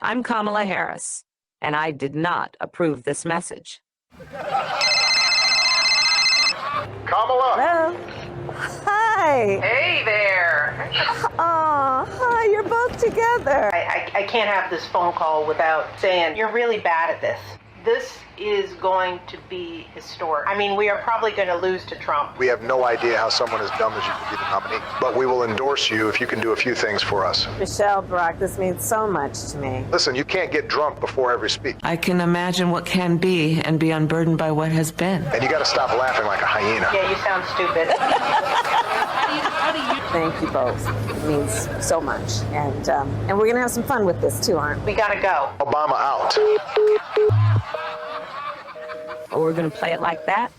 I'm Kamala Harris, and I did not approve this message. Kamala! Hello? Hi. Hey there. Oh, hi, you're both together. I can't have this phone call without saying you're really bad at this. This is going to be historic. I mean, we are probably going to lose to Trump. We have no idea how someone as dumb as you could be the nominee, but we will endorse you if you can do a few things for us. Michelle, Barack, this means so much to me. Listen, you can't get drunk before every speech, I can imagine what can be and be unburdened by what has been. and you got to stop laughing like a hyena. Yeah, you sound stupid. Thank you both. It means so much. And we're going to have some fun with this too, aren't we? We gotta go. Obama out. But we're going to play it like that.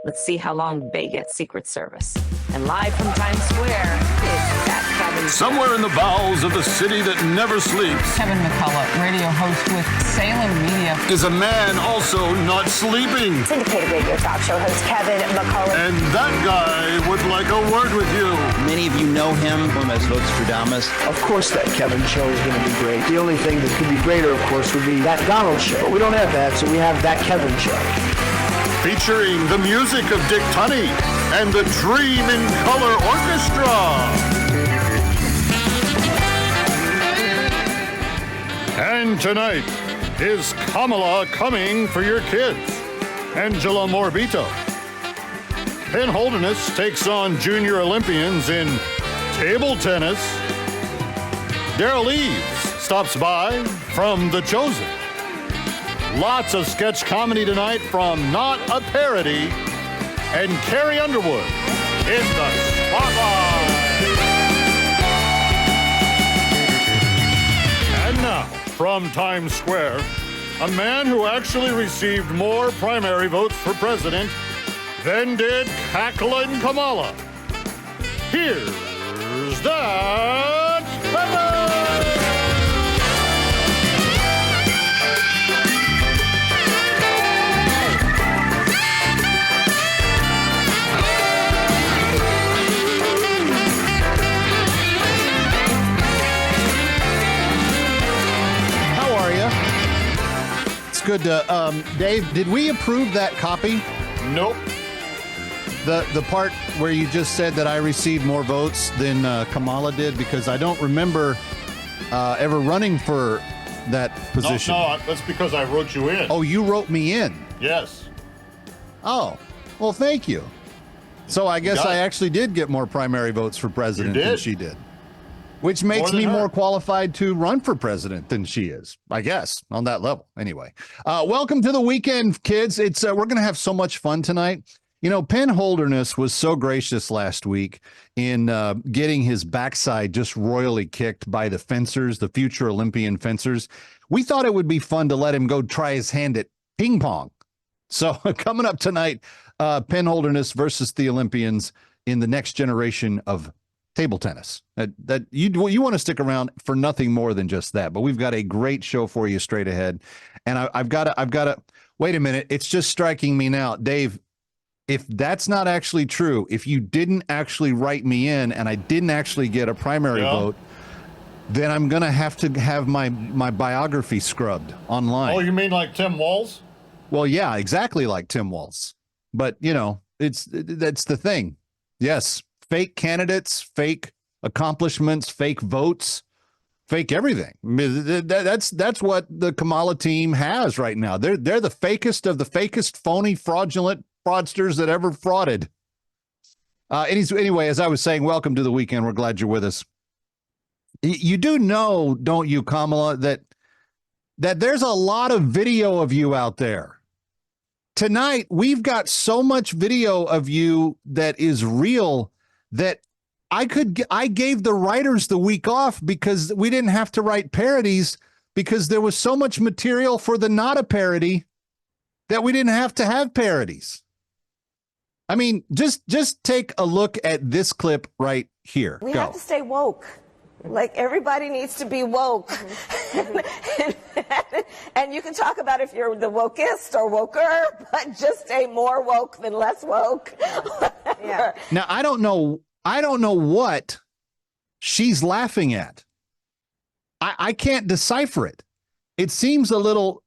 Let's see how long they get Secret Service. And live from Times Square, it's that Kevin. Somewhere in the bowels of the city that never sleeps Kevin McCullough, radio host with Salem Media, is a man also not sleeping. Syndicated radio talk show host Kevin McCullough. And that guy would like a word with you. Many of you know him as Nostradamus. Of course that Kevin show is going to be great. The only thing that could be greater, of course, would be that Donald show. But we don't have that, so we have that Kevin show. Featuring the music of Dick Tunney and the Dream in Color Orchestra. And tonight is Kamala coming for your kids, Angela Morabito. Penn Holderness takes on junior Olympians in table tennis. Daryl Eves stops by from The Chosen. Lots of sketch comedy tonight from Not a Parody, and Carrie Underwood in the spotlight. And now, from Times Square, a man who actually received more primary votes for president than did Cacklin' Kamala. Here's that Kevin! Good to, Dave, did we approve that copy? Nope. The part where you just said that I received more votes than Kamala did, because I don't remember ever running for that position. No, that's because I wrote you in. Oh, you wrote me in? Yes. Oh, well, thank you. So I guess I actually did get more primary votes for president than she did. Which makes me more qualified to run for president than she is, I guess, on that level. Anyway, welcome to the weekend, kids. It's we're going to have so much fun tonight. You know, Penn Holderness was so gracious last week in getting his backside just royally kicked by the fencers, the future Olympian fencers. We thought it would be fun to let him go try his hand at ping pong. So coming up tonight, Penn Holderness versus the Olympians in the next generation of table tennis. That you want to stick around for nothing more than just that. But we've got a great show for you straight ahead. And I've got to wait a minute. It's just striking me now, Dave. If that's not actually true, if you didn't actually write me in and I didn't actually get a primary vote, then I'm going to have my biography scrubbed online. Oh, you mean like Tim Walz? Well, yeah, exactly like Tim Walz. But, you know, that's the thing. Yes. Fake candidates, fake accomplishments, fake votes, fake everything. I mean, that's what the Kamala team has right now. They're the fakest of the fakest, phony, fraudulent fraudsters that ever frauded. Anyway, as I was saying, welcome to the weekend. We're glad you're with us. You do know, don't you, Kamala, that there's a lot of video of you out there. Tonight, we've got so much video of you that is real that I gave the writers the week off because we didn't have to write parodies, because there was so much material for the not a parody that we didn't have to have parodies. I mean, just take a look at this clip right here. We have to stay woke. Like, everybody needs to be woke. And you can talk about if you're the wokest or woker, but just stay more woke than less woke. Yeah. Now, I don't know what she's laughing at. I can't decipher it. It seems a little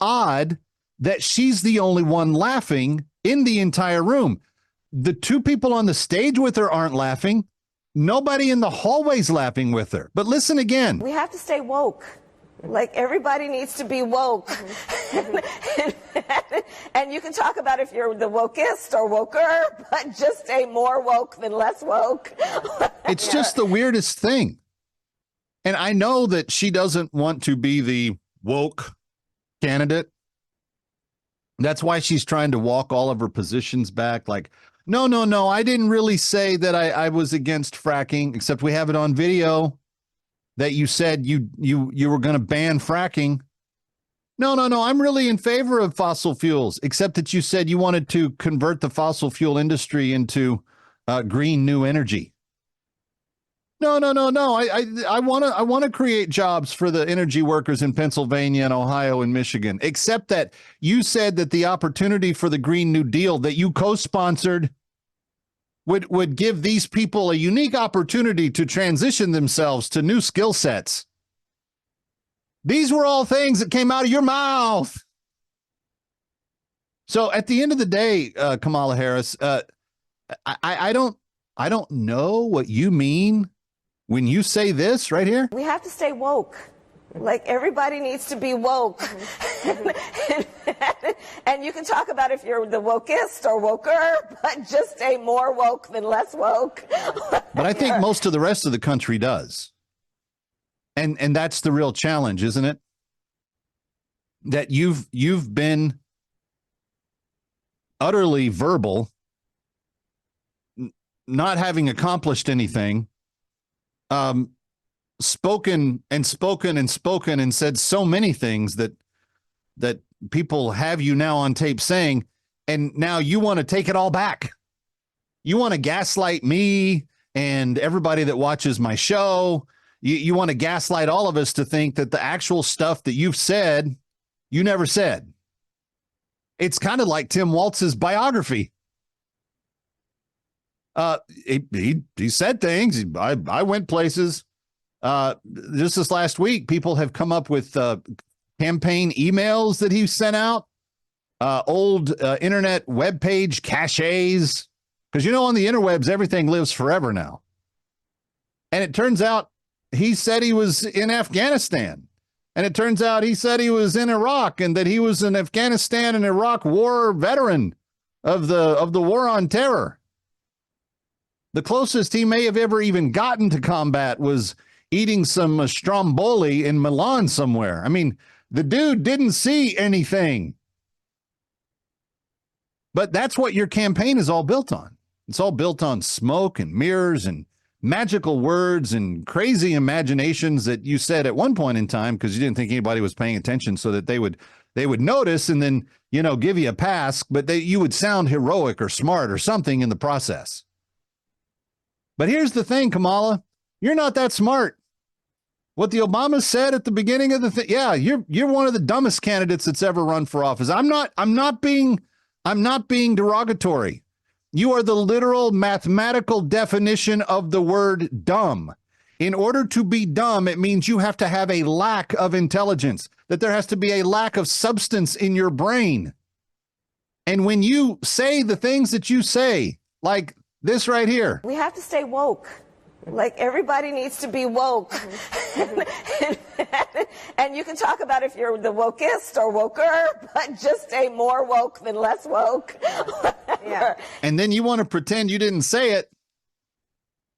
odd that she's the only one laughing in the entire room. The two people on the stage with her aren't laughing. Nobody in the hallway's laughing with her. But listen again. We have to stay woke. Like, everybody needs to be woke. And you can talk about if you're the wokest or woker, but just stay more woke than less woke. It's just the weirdest thing. And I know that she doesn't want to be the woke candidate. That's why she's trying to walk all of her positions back. Like, no, I didn't really say that I was against fracking, except we have it on video that you said you were going to ban fracking. No, I'm really in favor of fossil fuels, except that you said you wanted to convert the fossil fuel industry into green new energy. No. I want to create jobs for the energy workers in Pennsylvania and Ohio and Michigan, except that you said that the opportunity for the Green New Deal that you co-sponsored would give these people a unique opportunity to transition themselves to new skill sets. These were all things that came out of your mouth. So at the end of the day, Kamala Harris, I don't know what you mean when you say this right here. We have to stay woke. Like, everybody needs to be woke. And you can talk about if you're the wokest or woker, but just stay more woke than less woke. But I think most of the rest of the country does. And that's the real challenge, isn't it? That you've been utterly verbal, not having accomplished anything, spoken and said so many things that people have you now on tape saying, and now you want to take it all back. You want to gaslight me and everybody that watches my show. You want to gaslight all of us to think that the actual stuff that you've said, you never said. It's kind of like Tim Waltz's biography. He said things. I went places. Just this last week, people have come up with campaign emails that he sent out, old internet webpage caches, because on the interwebs everything lives forever now. And it turns out he said he was in Afghanistan, and it turns out he said he was in Iraq, and that he was an Afghanistan and Iraq war veteran of the war on terror. The closest he may have ever even gotten to combat was eating some stromboli in Milan somewhere. I mean, the dude didn't see anything. But that's what your campaign is all built on. It's all built on smoke and mirrors and magical words and crazy imaginations that you said at one point in time because you didn't think anybody was paying attention, so that they would notice and then, give you a pass, but you would sound heroic or smart or something in the process. But here's the thing, Kamala, you're not that smart. What the Obamas said at the beginning of the thing, yeah, you're one of the dumbest candidates that's ever run for office. I'm not being derogatory. You are the literal mathematical definition of the word dumb. In order to be dumb, it means you have to have a lack of intelligence, that there has to be a lack of substance in your brain. And when you say the things that you say, like this right here. We have to stay woke. Like, everybody needs to be woke. And you can talk about if you're the wokest or woker, but just stay more woke than less woke. And then you want to pretend you didn't say it.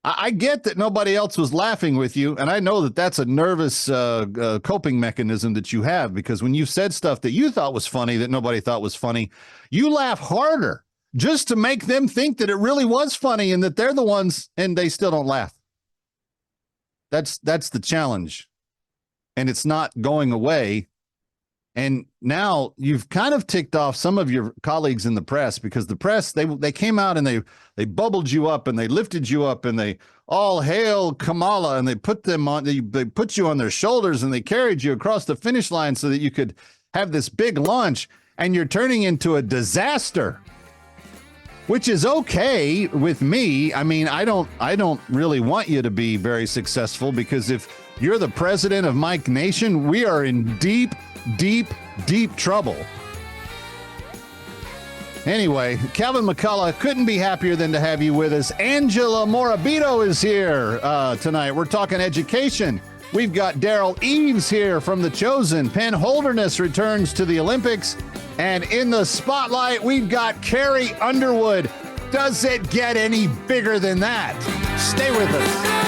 I get that nobody else was laughing with you, and I know that that's a nervous coping mechanism that you have, because when you said stuff that you thought was funny that nobody thought was funny, you laugh harder just to make them think that it really was funny and that they're the ones, and they still don't laugh. That's the challenge, and it's not going away. And now you've kind of ticked off some of your colleagues in the press, because the press, they came out and they bubbled you up and they lifted you up and they all hail Kamala, and they put you on their shoulders and they carried you across the finish line so that you could have this big launch, and you're turning into a disaster, which is okay with me. I mean, I don't really want you to be very successful, because if you're the president of Mike Nation, we are in deep, deep, deep trouble. Anyway, Calvin McCullough, couldn't be happier than to have you with us. Angela Morabito is here tonight. We're talking education. We've got Daryl Eves here from The Chosen. Penn Holderness returns to the Olympics. And in the spotlight, we've got Carrie Underwood. Does it get any bigger than that? Stay with us.